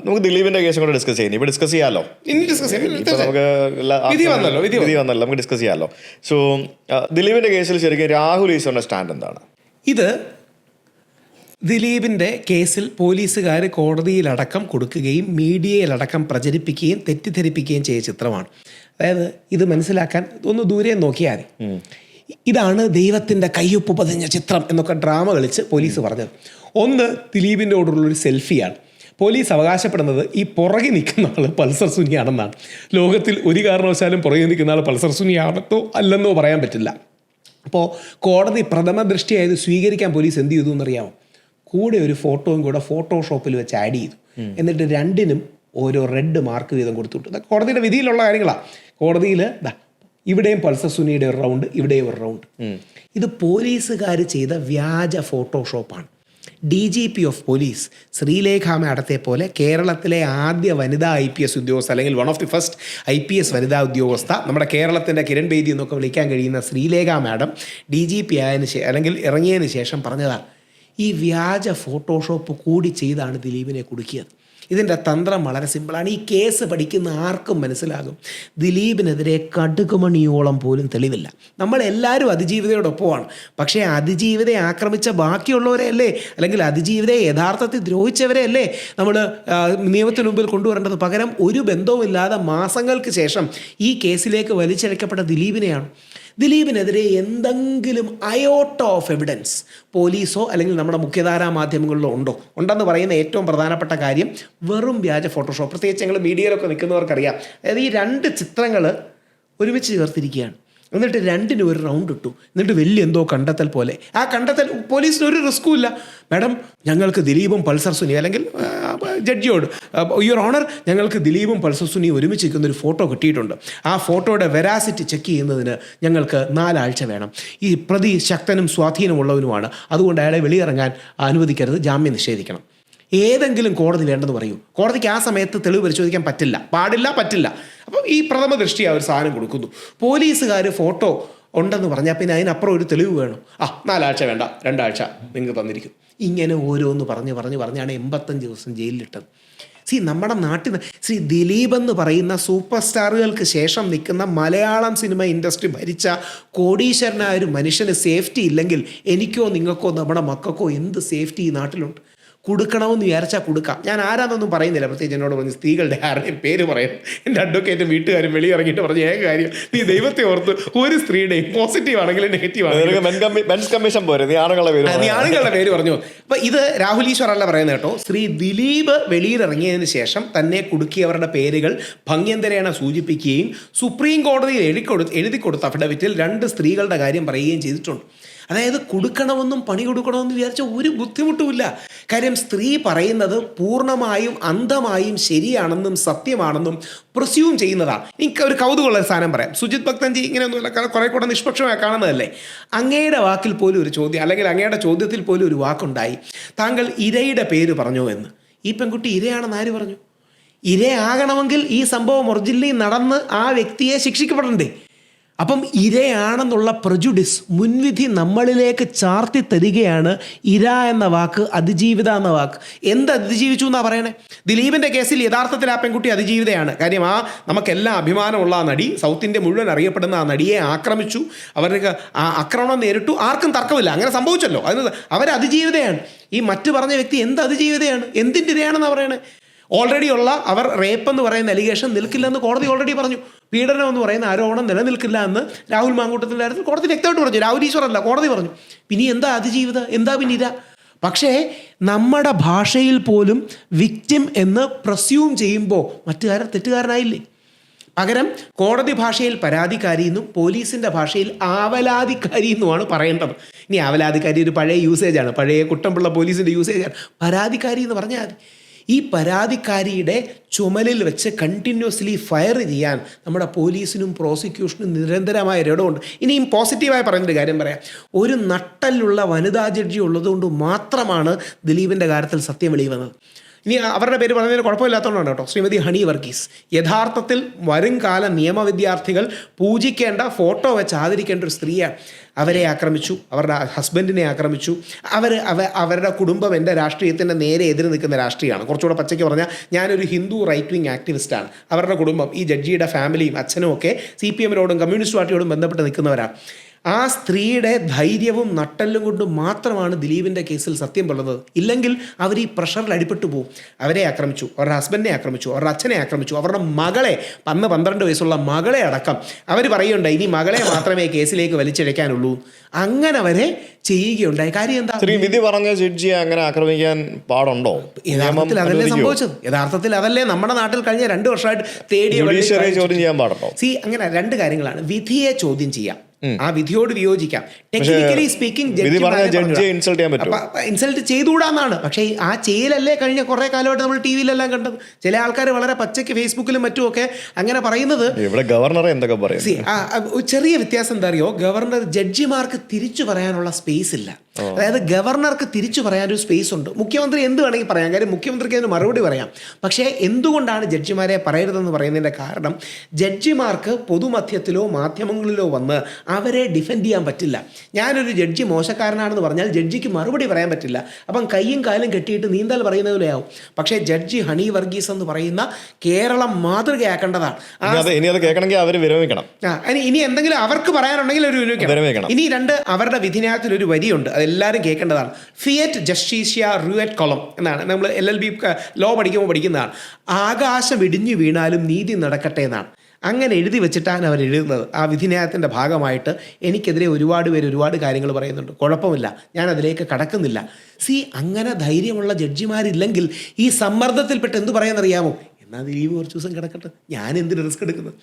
നമുക്ക് ദിലീപിന്റെ കേസും കൂടെ ഡിസ്കസ് ചെയ്യാം. ഇപ്പൊ ഡിസ്കസ് ചെയ്യാമല്ലോ. നമുക്ക് വിധി വന്നല്ലോ, നമുക്ക് ഡിസ്കസ് ചെയ്യാമല്ലോ. സോ ദിലീപിന്റെ കേസിൽ ശരിക്കും രാഹുൽ ഈശ്വറിന്റെ സ്റ്റാൻഡ് എന്താണ്? ഇത് ദിലീപിൻ്റെ കേസിൽ പോലീസുകാർ കോടതിയിലടക്കം കൊടുക്കുകയും മീഡിയയിലടക്കം പ്രചരിപ്പിക്കുകയും തെറ്റിദ്ധരിപ്പിക്കുകയും ചെയ്ത ചിത്രമാണ്. അതായത് ഇത് മനസ്സിലാക്കാൻ ഒന്ന് ദൂരെ നോക്കിയാൽ മതി. ഇതാണ് ദൈവത്തിൻ്റെ കയ്യൊപ്പ് പതിഞ്ഞ ചിത്രം എന്നൊക്കെ ഡ്രാമ കളിച്ച് പോലീസ് പറഞ്ഞത്. ഒന്ന്, ദിലീപിൻ്റെ കൂടെയുള്ളൊരു സെൽഫിയാണ്. പോലീസ് അവകാശപ്പെടുന്നത് ഈ പുറകെ നിൽക്കുന്ന ആൾ പൾസർ സുനിയാണെന്നാണ്. ലോകത്തിൽ ഒരു കാരണവശാലും പുറകെ നിൽക്കുന്ന ആൾ പൾസർ സുനിയാണെന്നോ അല്ലെന്നോ പറയാൻ പറ്റില്ല. അപ്പോൾ കോടതി പ്രഥമ ദൃഷ്ടിയായത് സ്വീകരിക്കാൻ പോലീസ് എന്ത് ചെയ്തു എന്നറിയാമോ? കൂടെ ഒരു ഫോട്ടോയും കൂടെ ഫോട്ടോഷോപ്പിൽ വെച്ച് ആഡ് ചെയ്തു. എന്നിട്ട് രണ്ടിനും ഓരോ റെഡ് മാർക്ക് വീതം കൊടുത്തുവിട്ടു. ഇതൊക്കെ കോടതിയുടെ വിധിയിലുള്ള കാര്യങ്ങളാണ്. കോടതിയിൽ ഇവിടെയും പൾസർ സുനിയുടെ ഒരു റൗണ്ട്, ഇവിടെയും ഒരു റൗണ്ട്. ഇത് പോലീസുകാർ ചെയ്ത വ്യാജ ഫോട്ടോഷോപ്പാണ്. DGP ഓഫ് പോലീസ് ശ്രീലേഖ മാഡത്തെ പോലെ കേരളത്തിലെ ആദ്യ വനിതാ IPS ഉദ്യോഗസ്ഥ, അല്ലെങ്കിൽ one of the first IPS വനിതാ ഉദ്യോഗസ്ഥ, നമ്മുടെ കേരളത്തിൻ്റെ കിരൺ ബേദി എന്നൊക്കെ വിളിക്കാൻ കഴിയുന്ന ശ്രീലേഖ മാഡം DGP ആയതിനു ശേഷം, അല്ലെങ്കിൽ ഇറങ്ങിയതിന് ശേഷം പറഞ്ഞതാണ്, ഈ വ്യാജ ഫോട്ടോഷോപ്പ് കൂടി ചെയ്താണ് ദിലീപിനെ കുടുക്കിയത്. ഇതിൻ്റെ തന്ത്രം വളരെ സിമ്പിളാണ്. ഈ കേസ് പഠിക്കുന്ന ആർക്കും മനസ്സിലാകും, ദിലീപിനെതിരെ കടുകുമണിയോളം പോലും തെളിവില്ല. നമ്മളെല്ലാവരും അതിജീവിതയോടൊപ്പമാണ്. പക്ഷേ അതിജീവിതയെ ആക്രമിച്ച ബാക്കിയുള്ളവരെ അല്ലേ, അല്ലെങ്കിൽ അതിജീവിതയെ യഥാർത്ഥത്തിൽ ദ്രോഹിച്ചവരെ അല്ലേ നമ്മൾ നിയമത്തിന് മുമ്പിൽ കൊണ്ടുവരേണ്ടത്? പകരം ഒരു ബന്ധവുമില്ലാതെ മാസങ്ങൾക്ക് ശേഷം ഈ കേസിലേക്ക് വലിച്ചിഴക്കപ്പെട്ട ദിലീപിനെയാണ്. ദിലീപിനെതിരെ എന്തെങ്കിലും അയോട്ട ഓഫ് എവിഡൻസ് പോലീസോ അല്ലെങ്കിൽ നമ്മുടെ മുഖ്യധാരാ മാധ്യമങ്ങളിലോ ഉണ്ടെന്ന് പറയുന്ന ഏറ്റവും പ്രധാനപ്പെട്ട കാര്യം വെറും വ്യാജ ഫോട്ടോഷോപ്പ്. പ്രത്യേകിച്ച് ഞങ്ങൾ മീഡിയയിലൊക്കെ നിൽക്കുന്നവർക്കറിയാം. അതായത് ഈ രണ്ട് ചിത്രങ്ങൾ ഒരുമിച്ച് ചേർത്തിരിക്കുകയാണ്. എന്നിട്ട് രണ്ടിനും ഒരു റൗണ്ട് ഇട്ടു. എന്നിട്ട് വലിയ എന്തോ കണ്ടെത്തൽ പോലെ. ആ കണ്ടെത്തൽ പോലീസിന് ഒരു റിസ്ക്കും ഇല്ല. മാഡം, ഞങ്ങൾക്ക് ദിലീപും പൾസർ സുനി, അല്ലെങ്കിൽ ജഡ്ജിയോട്, യുവർ ഓണർ, ഞങ്ങൾക്ക് ദിലീപും പൾസർ സുനിയും ഒരുമിച്ച് നിൽക്കുന്നൊരു ഫോട്ടോ കിട്ടിയിട്ടുണ്ട്. ആ ഫോട്ടോയുടെ വെറാസിറ്റി ചെക്ക് ചെയ്യുന്നതിന് ഞങ്ങൾക്ക് 4 ആഴ്ച വേണം. ഈ പ്രതി ശക്തനും സ്വാധീനമുള്ളവനുമാണ്. അതുകൊണ്ട് അയാളെ വെളിയിറങ്ങാൻ അനുവദിക്കരുത്, ജാമ്യം നിഷേധിക്കണം. ഏതെങ്കിലും കോടതി വേണ്ടെന്ന് പറയൂ. കോടതിക്ക് ആ സമയത്ത് തെളിവ് പരിശോധിക്കാൻ പറ്റില്ല. അപ്പം ഈ പ്രഥമ ദൃഷ്ടി ആ ഒരു സാധനം കൊടുക്കുന്നു. പോലീസുകാർ ഫോട്ടോ ഉണ്ടെന്ന് പറഞ്ഞാൽ പിന്നെ അതിനപ്പുറം ഒരു തെളിവ് വേണം. 4 ആഴ്ച വേണ്ട, 2 ആഴ്ച നിങ്ങൾക്ക് തന്നിരിക്കും. ഇങ്ങനെ ഓരോന്ന് പറഞ്ഞാണ് 85 ദിവസം ജയിലിലിട്ടത്. നമ്മുടെ നാട്ടിൽ ദിലീപ് എന്ന് പറയുന്ന സൂപ്പർ സ്റ്റാറുകൾക്ക് ശേഷം നിൽക്കുന്ന മലയാളം സിനിമ ഇൻഡസ്ട്രി ഭരിച്ച കോടീശ്വരനായ ഒരു മനുഷ്യന് സേഫ്റ്റി ഇല്ലെങ്കിൽ എനിക്കോ നിങ്ങൾക്കോ നമ്മുടെ മക്കൾക്കോ എന്ത് സേഫ്റ്റി ഈ നാട്ടിലുണ്ട്? കൊടുക്കണമെന്ന് വിചാരിച്ചാൽ കൊടുക്കാം. ഞാൻ ആരാന്നൊന്നും പറയുന്നില്ല. പ്രത്യേകിച്ച് എന്നോട് പറഞ്ഞ് സ്ത്രീകളുടെ ആരുടെയും പേര് പറയും. എൻ്റെ അഡ്വക്കേറ്റും വീട്ടുകാരും വെളിയിറങ്ങിയിട്ട് പറഞ്ഞ ഏക കാര്യം, നീ ദൈവത്തെ ഓർത്ത് ഒരു സ്ത്രീയുടെയും പോസിറ്റീവ് ആണെങ്കിലും നെഗറ്റീവ് ആണെങ്കിലും നീ ആണുങ്ങളുടെ പേര് പറഞ്ഞു. അപ്പം ഇത് രാഹുൽ ഈശ്വർ അല്ല പറയുന്നത് കേട്ടോ. ശ്രീ ദിലീപ് വെളിയിലിറങ്ങിയതിന് ശേഷം തന്നെ കുടുക്കിയവരുടെ പേരുകൾ ഭംഗ്യന്തരേണ സൂചിപ്പിക്കുകയും സുപ്രീം കോടതിയിൽ എഴുതി കൊടുത്ത അഫിഡവിറ്റിൽ 2 സ്ത്രീകളുടെ കാര്യം പറയുകയും ചെയ്തിട്ടുണ്ട്. അതായത് കൊടുക്കണമെന്നും പണി കൊടുക്കണമെന്നും വിചാരിച്ച ഒരു ബുദ്ധിമുട്ടുമില്ല. കാര്യം സ്ത്രീ പറയുന്നത് പൂർണ്ണമായും അന്ധമായും ശരിയാണെന്നും സത്യമാണെന്നും പ്രസ്യൂം ചെയ്യുന്നതാണ്. എനിക്ക് ഒരു കൗതുകമുള്ള സാധനം പറയാം. സുജിത് ഭക്തൻജി ഇങ്ങനെയൊന്നുമില്ല, കുറെ കൂടെ നിഷ്പക്ഷമായി കാണുന്നതല്ലേ. അങ്ങയുടെ വാക്കിൽ പോലും ഒരു ചോദ്യം, അല്ലെങ്കിൽ അങ്ങയുടെ ചോദ്യത്തിൽ പോലും ഒരു വാക്കുണ്ടായി, താങ്കൾ ഇരയുടെ പേര് പറഞ്ഞോ എന്ന്. ഈ പെൺകുട്ടി ഇരയാണെന്ന് ആര് പറഞ്ഞു? ഇരയാകണമെങ്കിൽ ഈ സംഭവം ഒറിജിനലി നടന്ന് ആ വ്യക്തിയെ ശിക്ഷിക്കപ്പെടണ്ടേ? അപ്പം ഇരയാണെന്നുള്ള പ്രജുഡിസ്, മുൻവിധി നമ്മളിലേക്ക് ചാർത്തി തരികയാണ് ഇര എന്ന വാക്ക്, അതിജീവിത എന്ന വാക്ക്. എന്ത് അതിജീവിച്ചു എന്നാണ് പറയണേ? ദിലീപിൻ്റെ കേസിൽ യഥാർത്ഥത്തിൽ ആ പെൺകുട്ടി അതിജീവിതയാണ്. കാര്യം നമുക്കെല്ലാം അഭിമാനമുള്ള ആ നടി, സൗത്ത് ഇന്ത്യ മുഴുവൻ അറിയപ്പെടുന്ന ആ നടിയെ ആക്രമിച്ചു, അവർക്ക് ആ ആക്രമണം നേരിട്ടു, ആർക്കും തർക്കമില്ല, അങ്ങനെ സംഭവിച്ചല്ലോ. അതിന് അവർ അതിജീവിതയാണ്. ഈ മറ്റു പറഞ്ഞ വ്യക്തി എന്ത് അതിജീവിതയാണ്, എന്തിൻ്റെ ഇരയാണെന്നാണ് പറയണേ? ഓൾറെഡി ഉള്ള അവർ റേപ്പ് എന്ന് പറയുന്ന അലിഗേഷൻ നിൽക്കില്ലെന്ന് കോടതി ഓൾറെഡി പറഞ്ഞു. പീഡനം എന്ന് പറയുന്ന ആരോപണം നിലനിൽക്കില്ല എന്ന് രാഹുൽ മാങ്കൂട്ടത്തിൻ്റെ കാര്യത്തിൽ കോടതി വ്യക്തമായിട്ട് പറഞ്ഞു. രാഹുൽ ഈശ്വർ അല്ല, കോടതി പറഞ്ഞു. പിന്നെ എന്താ അതിജീവിത, എന്താ പിന്നെ ഇര? പക്ഷേ നമ്മുടെ ഭാഷയിൽ പോലും വിക്റ്റിം എന്ന് പ്രസ്യൂം ചെയ്യുമ്പോൾ മറ്റുകാരൻ തെറ്റുകാരനായില്ലേ? പകരം കോടതി ഭാഷയിൽ പരാതിക്കാരി എന്നും പോലീസിൻ്റെ ഭാഷയിൽ ആവലാതിക്കാരി എന്നുമാണ് പറയേണ്ടത്. ഇനി ആവലാതിക്കാരി ഒരു പഴയ യൂസേജാണ്, പഴയ കുട്ടമ്പിള്ള പോലീസിൻ്റെ യൂസേജാണ്. പരാതിക്കാരി എന്ന് പറഞ്ഞാൽ മതി. ഈ പരാതിക്കാരിയുടെ ചുമലിൽ വെച്ച് കണ്ടിന്യൂസ്ലി ഫയർ ചെയ്യാൻ നമ്മുടെ പോലീസിനും പ്രോസിക്യൂഷനും നിരന്തരമായ ഇടമുണ്ട്. ഇനിയും പോസിറ്റീവായി പറയുന്നൊരു കാര്യം പറയാം. ഒരു നട്ടലുള്ള വനിതാ ജഡ്ജി ഉള്ളതുകൊണ്ട് മാത്രമാണ് ദിലീപിൻ്റെ കാര്യത്തിൽ സത്യം വെളിയിൽ വന്നത്. ഇനി അവരുടെ പേര് പറയുന്നതിന് കുഴപ്പമില്ലാത്തതുകൊണ്ടാണ് കേട്ടോ. ശ്രീമതി ഹണി വർഗീസ് യഥാർത്ഥത്തിൽ വരും കാല നിയമ വിദ്യാർത്ഥികൾ പൂജിക്കേണ്ട, ഫോട്ടോ വെച്ച് ആദരിക്കേണ്ട ഒരു സ്ത്രീയാണ്. അവരെ ആക്രമിച്ചു, അവരുടെ ഹസ്ബൻഡിനെ ആക്രമിച്ചു. അവരുടെ കുടുംബം എൻ്റെ രാഷ്ട്രീയത്തിൻ്റെ നേരെ എതിര് നിൽക്കുന്ന രാഷ്ട്രീയമാണ്. കുറച്ചുകൂടെ പച്ചയ്ക്ക് പറഞ്ഞാൽ ഞാനൊരു ഹിന്ദു റൈറ്റ് വിങ് ആക്ടിവിസ്റ്റാണ്. അവരുടെ കുടുംബം, ഈ ജഡ്ജിയുടെ ഫാമിലിയും അച്ഛനും ഒക്കെ CPM-നോടും കമ്മ്യൂണിസ്റ്റ് പാർട്ടിയോടും ബന്ധപ്പെട്ട് നിൽക്കുന്നവരാണ്. ആ സ്ത്രീയുടെ ധൈര്യവും നട്ടെല്ലും കൊണ്ട് മാത്രമാണ് ദിലീപിൻ്റെ കേസിൽ സത്യം പറയുന്നത്. ഇല്ലെങ്കിൽ അവർ ഈ പ്രഷറിൽ അടിപ്പെട്ടു പോകും. അവരെ ആക്രമിച്ചു, അവരുടെ ഹസ്ബൻഡിനെ ആക്രമിച്ചു, അവരുടെ അച്ഛനെ ആക്രമിച്ചു, അവരുടെ മകളെ, 12 വയസ്സുള്ള മകളെ അടക്കം അവർ പറയുന്നുണ്ട് ഇനി മകളെ മാത്രമേ കേസിലേക്ക് വലിച്ചിഴയ്ക്കാനുള്ളൂ. അങ്ങനെ വരെ ചെയ്യുകയുണ്ടായി. കാര്യം എന്താ? വിധി പറഞ്ഞ ജഡ്ജിയെ അങ്ങനെ ആക്രമിക്കാൻ പാടുണ്ടോ? യഥാർത്ഥത്തിൽ അതല്ലേ സംഭവിച്ചത്? യഥാർത്ഥത്തിൽ അതല്ലേ നമ്മുടെ നാട്ടിൽ കഴിഞ്ഞ 2 വർഷമായിട്ട് ചോദ്യം ചെയ്യാൻ പാടുണ്ടോ? അങ്ങനെ 2 കാര്യങ്ങളാണ്. വിധിയെ ചോദ്യം ചെയ്യാം, ആ വിധിയോട് വിയോജിക്കാം. ടെക്നിക്കലി സ്പീക്കിംഗ് ഇൻസൾട്ട് ചെയ്തുകൂടാന്നാണ്. പക്ഷേ ആ ചെയ്യലല്ലേ കഴിഞ്ഞ കുറെ കാലമായിട്ട് നമ്മൾ TV-യിലെല്ലാം കണ്ടത്. ചില ആൾക്കാർ വളരെ പച്ചയ്ക്ക് ഫേസ്ബുക്കിലും മറ്റുമൊക്കെ അങ്ങനെ പറയുന്നത്. ഗവർണറെ എന്തൊക്കെ പറയും? ചെറിയ വ്യത്യാസം എന്താ അറിയോ? ഗവർണർ ജഡ്ജിമാർക്ക് തിരിച്ചു പറയാനുള്ള സ്പേസ് ഇല്ല. അതായത് ഗവർണർക്ക് തിരിച്ചു പറയാനൊരു സ്പേസ് ഉണ്ട്. മുഖ്യമന്ത്രി എന്ത് വേണമെങ്കിൽ പറയാം, കാര്യം മുഖ്യമന്ത്രിക്ക് അതിന് മറുപടി പറയാം. പക്ഷേ എന്തുകൊണ്ടാണ് ജഡ്ജിമാരെ പറയരുതെന്ന് പറയുന്നതിൻ്റെ കാരണം, ജഡ്ജിമാർക്ക് പൊതുമധ്യത്തിലോ മാധ്യമങ്ങളിലോ വന്ന് അവരെ ഡിഫെൻഡ് ചെയ്യാൻ പറ്റില്ല. ഞാനൊരു ജഡ്ജി മോശക്കാരനാണെന്ന് പറഞ്ഞാൽ ജഡ്ജിക്ക് മറുപടി പറയാൻ പറ്റില്ല. അപ്പം കയ്യും കാലും കെട്ടിയിട്ട് നീന്തൽ പറയുന്ന പോലെയാവും. പക്ഷേ ജഡ്ജി ഹണി വർഗീസ് എന്ന് പറയുന്ന കേരളം മാതൃകയാക്കേണ്ടതാണ്. ഇനി എന്തെങ്കിലും അവർക്ക് പറയാനുണ്ടെങ്കിൽ ഒരു വിരമിക്കണം. ഇനി 2 അവരുടെ വിധിന്യായത്തിൽ ഒരു വരിയുണ്ട്, അതെല്ലാവരും കേൾക്കേണ്ടതാണ്. ഫിയറ്റ് ജസ്റ്റീഷ്യ റൂയറ്റ് കൊളം എന്നാണ്. നമ്മൾ LLB ലോ പഠിക്കുന്നതാണ്. ആകാശം ഇടിഞ്ഞു വീണാലും നീതി നടക്കട്ടെ എന്നാണ്. അങ്ങനെ എഴുതി വെച്ചിട്ടാണ് അവർ എഴുതുന്നത്. ആ വിധിന്യായത്തിൻ്റെ ഭാഗമായിട്ട് എനിക്കെതിരെ ഒരുപാട് പേര് ഒരുപാട് കാര്യങ്ങൾ പറയുന്നുണ്ട്. കുഴപ്പമില്ല, ഞാൻ അതിലേക്ക് കടക്കുന്നില്ല. അങ്ങനെ ധൈര്യമുള്ള ജഡ്ജിമാരില്ലെങ്കിൽ ഈ സമ്മർദ്ദത്തിൽപ്പെട്ട് എന്ത് പറയാമെന്നറിയാമോ? എന്നാൽ ദിലീപ് കുറച്ച് ദിവസം കിടക്കട്ടെ, ഞാൻ എന്തിന് റിസ്ക് എടുക്കുന്നത്?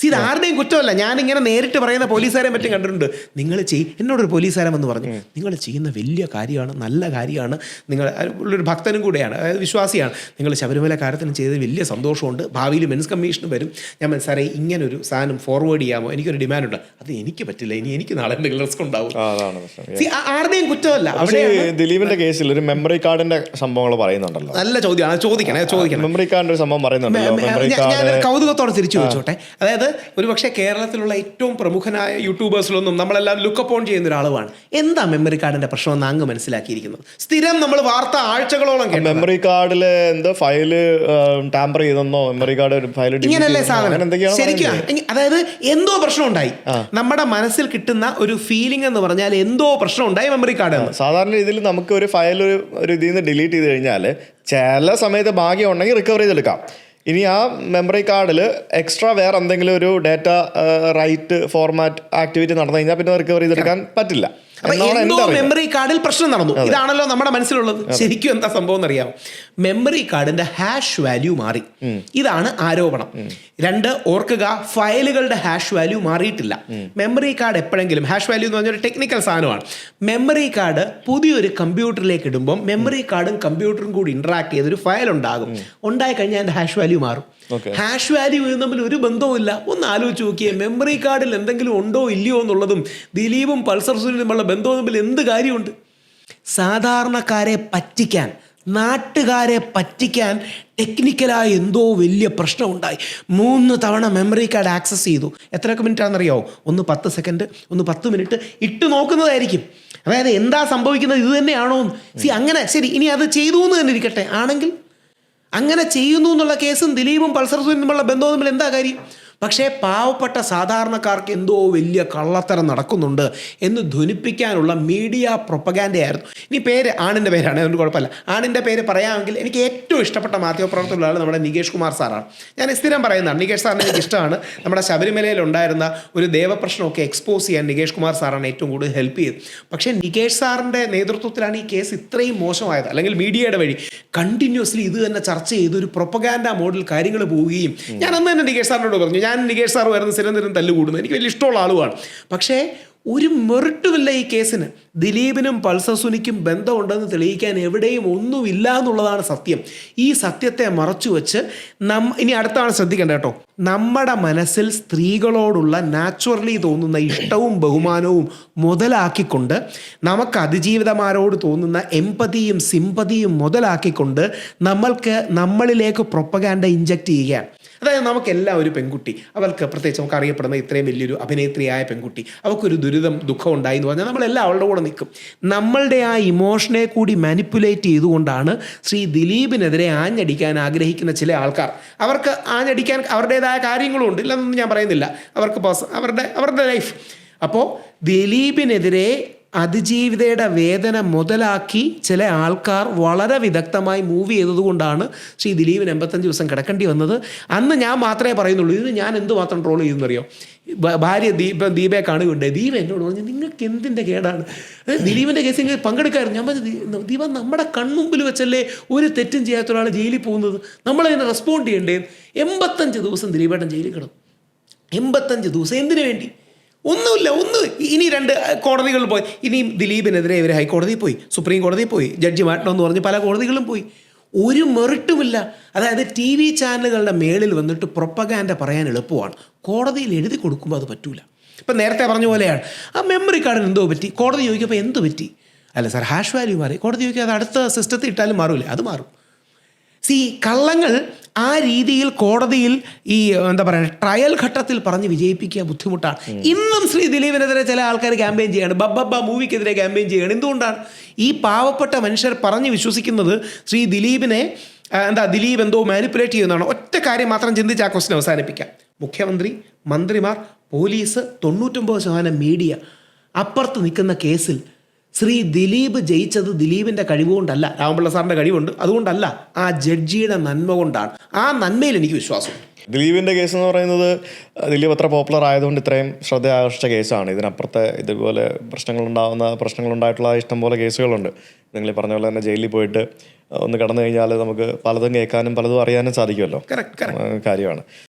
ഇത് ആരുടെയും കുറ്റമല്ല. ഞാനിങ്ങനെ നേരിട്ട് പറയുന്ന പോലീസുകാരെ മറ്റും കണ്ടിട്ടുണ്ട്. നിങ്ങൾ എന്നോടൊരു പോലീസുകാരൻ വന്ന് പറഞ്ഞു, നിങ്ങൾ ചെയ്യുന്ന വലിയ കാര്യമാണ്, നല്ല കാര്യമാണ്, നിങ്ങൾ ഉള്ളൊരു ഭക്തനും കൂടെയാണ്, അതായത് വിശ്വാസിയാണ്, നിങ്ങൾ ശബരിമല കാര്യത്തിന് ചെയ്തത് വലിയ സന്തോഷമുണ്ട്, ഭാവിയിൽ മെൻസ് കമ്മീഷന് വരും. ഞാൻ സാറേ ഇങ്ങനൊരു സാധനം ഫോർവേഡ് ചെയ്യാമോ, എനിക്കൊരു ഡിമാൻഡുണ്ട്. അത് എനിക്ക് പറ്റില്ല, എനിക്ക് നാളെ എന്തെങ്കിലും റിസ്ക് ഉണ്ടാവും. ആരുടെയും കുറ്റമല്ല. അവിടെ ദിലീപിന്റെ കേസിൽ ഒരു മെമ്മറി കാർഡിന്റെ സംഭവങ്ങൾ പറയുന്നുണ്ടല്ലോ. നല്ല ചോദ്യമാണ്, ചോദിക്കണം. മെമ്മറി കാർഡിന്റെ സംഭവം പറയുന്നുണ്ടല്ലോ. ഞാൻ കൗതുകത്തോടെ തിരിച്ചു വെച്ചോട്ടെ. അതായത് ഒരുപക്ഷെ കേരളത്തിലുള്ള ഏറ്റവും പ്രമുഖനായ യൂട്യൂബേഴ്സിലൊന്നും നമ്മളെല്ലാം ലുക്കപ്പ് ഓൺ ചെയ്യുന്ന ഒരാളുമാണ്. എന്താ മെമ്മറി കാർഡിന്റെ പ്രശ്നം എന്ന് അങ്ങ് മനസ്സിലാക്കിയിരിക്കുന്നത്? സ്ഥിരം നമ്മൾ വാർത്ത ആഴ്ചകളോളം മെമ്മറി കാർഡില് എന്തോ ഫയല് ടാമ്പർ ചെയ്തെന്നോ, മെമ്മറി കാർഡ് ഫയൽ ഇങ്ങനല്ലേ സാധനം ശരിക്കും. അതായത് എന്തോ പ്രശ്നം ഉണ്ടായി, നമ്മുടെ മനസ്സിൽ കിട്ടുന്ന ഒരു ഫീലിംഗ് എന്ന് പറഞ്ഞാൽ എന്തോ പ്രശ്നം ഉണ്ടായി മെമ്മറി കാർഡ്. സാധാരണ രീതിയിൽ നമുക്ക് ഒരു ഫയൽ ഒരു ഇതിൽ നിന്ന് ഡിലീറ്റ് ചെയ്ത് കഴിഞ്ഞാൽ ചില സമയത്ത് ഭാഗ്യം ഉണ്ടെങ്കിൽ റിക്കവർ ചെയ്തെടുക്കാം. ഇനി ആ മെമ്മറി കാർഡിൽ എക്സ്ട്രാ വേറെ എന്തെങ്കിലും ഒരു ഡാറ്റ റൈറ്റ് ഫോർമാറ്റ് ആക്ടിവിറ്റി നടന്നു കഴിഞ്ഞാൽ പിന്നെ റിക്കവർ ചെയ്തെടുക്കാൻ പറ്റില്ല. മെമ്മറി കാർഡിൽ പ്രശ്നം നടന്നു, ഇതാണല്ലോ നമ്മുടെ മനസ്സിലുള്ളത്. ശരിക്കും എന്താ സംഭവം എന്നറിയാം? മെമ്മറി കാർഡിന്റെ ഹാഷ് വാല്യൂ മാറി, ഇതാണ് ആരോപണം. 2, ഓർക്കുക, ഫയലുകളുടെ ഹാഷ് വാല്യൂ മാറിയിട്ടില്ല. മെമ്മറി കാർഡ് എപ്പോഴെങ്കിലും, ഹാഷ് വാല്യൂ എന്ന് പറഞ്ഞൊരു ടെക്നിക്കൽ സാധനമാണ്. മെമ്മറി കാർഡ് പുതിയൊരു കമ്പ്യൂട്ടറിലേക്ക് ഇടുമ്പോൾ മെമ്മറി കാർഡും കമ്പ്യൂട്ടറും കൂടി ഇന്ററാക്ട് ചെയ്തൊരു ഫയൽ ഉണ്ടാകും. ഉണ്ടായി കഴിഞ്ഞാൽ അതിന്റെ ഹാഷ് വാല്യൂ മാറും. ഹാഷ് വാല്യൂ തമ്മിൽ ഒരു ബന്ധവുമില്ല. ഒന്ന് ആലോചിച്ച് നോക്കിയേ, മെമ്മറി കാർഡിൽ എന്തെങ്കിലും ഉണ്ടോ ഇല്ലയോ എന്നുള്ളതും ദിലീപും പൾസർ സുനിലുമുള്ള ബന്ധവും തമ്മിൽ എന്ത് കാര്യമുണ്ട്? സാധാരണക്കാരെ പറ്റിക്കാൻ, നാട്ടുകാരെ പറ്റിക്കാൻ ടെക്നിക്കലായി എന്തോ വലിയ പ്രശ്നമുണ്ടായി. 3 തവണ മെമ്മറി കാർഡ് ആക്സസ് ചെയ്തു. എത്രയൊക്കെ മിനിറ്റ് ആണെന്നറിയാമോ? ഒന്ന് 10 സെക്കൻഡ്, ഒന്ന് 10 മിനിറ്റ് ഇട്ട് നോക്കുന്നതായിരിക്കും. അതായത് എന്താ സംഭവിക്കുന്നത്, ഇത് തന്നെയാണോ? അങ്ങനെ ശരി, ഇനി അത് ചെയ്തു എന്ന് തന്നെ ഇരിക്കട്ടെ. ആണെങ്കിൽ അങ്ങനെ ചെയ്യുന്നു എന്നുള്ള കേസും ദിലീപും പൾസർ സുനിലുമുള്ള ബന്ധവും തമ്മിൽ എന്താ കാര്യം? പക്ഷേ പാവപ്പെട്ട സാധാരണക്കാർക്ക് എന്തോ വലിയ കള്ളത്തരം നടക്കുന്നുണ്ട് എന്ന് ധ്വനിപ്പിക്കാനുള്ള മീഡിയ പ്രൊപ്പഗാൻഡയായിരുന്നു. ഇനി ആണിൻ്റെ പേരാണ്, അതുകൊണ്ട് കുഴപ്പമില്ല. ആണിൻ്റെ പേര് പറയാമെങ്കിൽ എനിക്ക് ഏറ്റവും ഇഷ്ടപ്പെട്ട മാധ്യമപ്രവർത്തകനുള്ള ആൾ നമ്മുടെ നികേഷ് കുമാർ സാറാണ്. ഞാൻ സ്ഥിരം പറയുന്നതാണ്, നികേഷ് സാറിനെ എനിക്ക് ഇഷ്ടമാണ്. നമ്മുടെ ശബരിമലയിൽ ഉണ്ടായിരുന്ന ഒരു ദേവപ്രശ്നമൊക്കെ എക്സ്പോസ് ചെയ്യാൻ നികേഷ് കുമാർ സാറാണ് ഏറ്റവും കൂടുതൽ ഹെൽപ്പ് ചെയ്തത്. പക്ഷേ നികേഷ് സാറിൻ്റെ നേതൃത്വത്തിലാണ് ഈ കേസ് ഇത്രയും മോശമായത്. അല്ലെങ്കിൽ മീഡിയയുടെ വഴി കണ്ടിന്യൂസ്ലി ഇത് തന്നെ ചർച്ച ചെയ്ത് ഒരു പ്രൊപ്പഗാൻഡ മോഡിൽ കാര്യങ്ങൾ പോവുകയും, ഞാൻ അന്ന് തന്നെ നികേഷ് സാറിനോട് പറഞ്ഞു, ഞാൻ നികേഷ് സാർ വരുന്ന സ്ഥിരം തല്ലുകൂടുന്നത് എനിക്ക് വലിയ ഇഷ്ടമുള്ള ആളുമാണ്. പക്ഷേ ഒരു മെറിറ്റുമില്ല ഈ കേസിന്. ദിലീപിനും പൾസർ സുനിക്കും ബന്ധമുണ്ടെന്ന് തെളിയിക്കാൻ എവിടെയും ഒന്നുമില്ല എന്നുള്ളതാണ് സത്യം. ഈ സത്യത്തെ മറച്ചു വെച്ച് ഇനി അടുത്താണ് ശ്രദ്ധിക്കേണ്ടത് കേട്ടോ. നമ്മുടെ മനസ്സിൽ സ്ത്രീകളോടുള്ള നാച്ചുറലി തോന്നുന്ന ഇഷ്ടവും ബഹുമാനവും മുതലാക്കിക്കൊണ്ട്, നമുക്ക് അതിജീവിതമാരോട് തോന്നുന്ന എമ്പതിയും സിമ്പതിയും മുതലാക്കിക്കൊണ്ട് നമ്മളിലേക്ക് പ്രൊപ്പഗാൻഡ ഇഞ്ചക്ട് ചെയ്യുകയാണ്. അതായത് നമുക്കെല്ലാം ഒരു പെൺകുട്ടി, അവൾക്ക് പ്രത്യേകിച്ച് നമുക്ക് അറിയപ്പെടുന്ന ഇത്രയും വലിയൊരു അഭിനേത്രിയായ പെൺകുട്ടി, അവൾക്കൊരു ദുരിതം ഉണ്ടായി എന്ന് പറഞ്ഞാൽ നമ്മളെല്ലാം അവളുടെ കൂടെ നിൽക്കും. നമ്മളുടെ ആ ഇമോഷനെ കൂടി മാനിപ്പുലേറ്റ് ചെയ്തുകൊണ്ടാണ് ശ്രീ ദിലീപിനെതിരെ ആഞ്ഞടിക്കാൻ ആഗ്രഹിക്കുന്ന ചില ആൾക്കാർ. അവർക്ക് ആഞ്ഞടിക്കാൻ അവരുടേതായ കാര്യങ്ങളും ഉണ്ട്, ഇല്ലെന്നൊന്നും ഞാൻ പറയുന്നില്ല, അവർക്ക് അവരുടെ ലൈഫ്. അപ്പോൾ ദിലീപിനെതിരെ അതിജീവിതയുടെ വേദന മുതലാക്കി ചില ആൾക്കാർ വളരെ വിദഗ്ധമായി മൂവ് ചെയ്തതുകൊണ്ടാണ് ശ്രീ ദിലീപിന് 85 ദിവസം കിടക്കേണ്ടി വന്നത്. അന്ന് ഞാൻ മാത്രമേ പറയുന്നുള്ളൂ, ഇത് ഞാൻ എന്തുമാത്രം ട്രോൾ ചെയ്തെന്നറിയോ? ഭാര്യ ദീപയെ കാണുകയുണ്ട്. ദീപ എന്നോട് പറഞ്ഞു, നിങ്ങൾക്ക് എന്തിൻ്റെ കേടാണ് ദിലീപിൻ്റെ കേസിൽ പങ്കെടുക്കാറുണ്ട്? ഞാൻ പറഞ്ഞു, ദീപ നമ്മുടെ കൺമുമ്പിൽ വെച്ചല്ലേ ഒരു തെറ്റും ചെയ്യാത്ത ഒരാൾ ജയിലിൽ പോകുന്നത്, നമ്മളതിന് റെസ്പോണ്ട് ചെയ്യണ്ടേ? 85 ദിവസം ദിലീപേട്ടൻ ജയിലിൽ കിടന്നു. 85 ദിവസം എന്തിനു വേണ്ടി? ഒന്നുമില്ല. ഇനി 2 കോടതികളിൽ പോയി. ഇനിയും ദിലീപിനെതിരെ ഇവർ ഹൈക്കോടതിയിൽ പോയി, സുപ്രീം കോടതിയിൽ പോയി, ജഡ്ജി മാറ്റണമെന്ന് പറഞ്ഞ് പല കോടതികളും പോയി. ഒരു മെറിറ്റുമില്ല. അതായത് TV ചാനലുകളുടെ മേളിൽ വന്നിട്ട് പ്രൊപ്പഗാൻഡ പറയാൻ എളുപ്പമാണ്, കോടതിയിൽ എഴുതി കൊടുക്കുമ്പോൾ അത് പറ്റൂല. ഇപ്പം നേരത്തെ പറഞ്ഞ പോലെയാണ്, ആ മെമ്മറി കാർഡിന് എന്തോ പറ്റി, കോടതി ചോദിക്കുമ്പോൾ എന്ത് പറ്റി? അല്ല സാർ, ഹാഷ് വാല്യൂ മാറി. കോടതി ചോദിക്കുക, അത് അടുത്ത സിസ്റ്റത്തിൽ ഇട്ടാലും മാറൂലേ? അത് മാറും. കള്ളങ്ങൾ ആ രീതിയിൽ കോടതിയിൽ ഈ എന്താ പറയുക, ട്രയൽ ഘട്ടത്തിൽ പറഞ്ഞ് വിജയിപ്പിക്കുക ബുദ്ധിമുട്ടാണ്. ഇന്നും ശ്രീ ദിലീപിനെതിരെ ചില ആൾക്കാർ ക്യാമ്പയിൻ ചെയ്യാണ്, ബബ്ബ മൂവിക്കെതിരെ ക്യാമ്പയിൻ ചെയ്യുകയാണ്. എന്തുകൊണ്ടാണ്? ഈ പാവപ്പെട്ട മനുഷ്യർ പറഞ്ഞ് വിശ്വസിക്കുന്നത് ശ്രീ ദിലീപിനെ ദിലീപ് എന്തോ മാനിപ്പുലേറ്റ് ചെയ്യുന്നതാണ്. ഒറ്റ കാര്യം മാത്രം ചിന്തിച്ച് ആ ക്വസ്റ്റ്യൻ അവസാനിപ്പിക്കാം. മുഖ്യമന്ത്രി, മന്ത്രിമാർ, പോലീസ്, 99% മീഡിയ, അപ്പുറത്ത് നിൽക്കുന്ന കേസിൽ ശ്രീ ദിലീപ് ജയിച്ചത് ദിലീപിൻ്റെ കഴിവുകൊണ്ടല്ല, രാമപിള്ള സാറിൻ്റെ കഴിവുണ്ട്, അതുകൊണ്ടല്ല, ആ ജഡ്ജിയുടെ നന്മ കൊണ്ടാണ്. ആ നന്മയിൽ എനിക്ക് വിശ്വാസമുണ്ട്. ദിലീപിൻ്റെ കേസ് എന്ന് പറയുന്നത് ദിലീപ് അത്ര പോപ്പുലർ ആയതുകൊണ്ട് ഇത്രയും ശ്രദ്ധ ആകർഷിച്ച കേസാണ്. ഇതിനപ്പുറത്തെ ഇതുപോലെ പ്രശ്നങ്ങളുണ്ടായിട്ടുള്ള ഇഷ്ടംപോലെ കേസുകളുണ്ട്. നിങ്ങൾ ഈ പറഞ്ഞ പോലെ തന്നെ ജയിലിൽ പോയിട്ട് ഒന്ന് കടന്നു കഴിഞ്ഞാൽ നമുക്ക് പലതും കേൾക്കാനും പലതും അറിയാനും സാധിക്കുമല്ലോ, കാര്യമാണ്.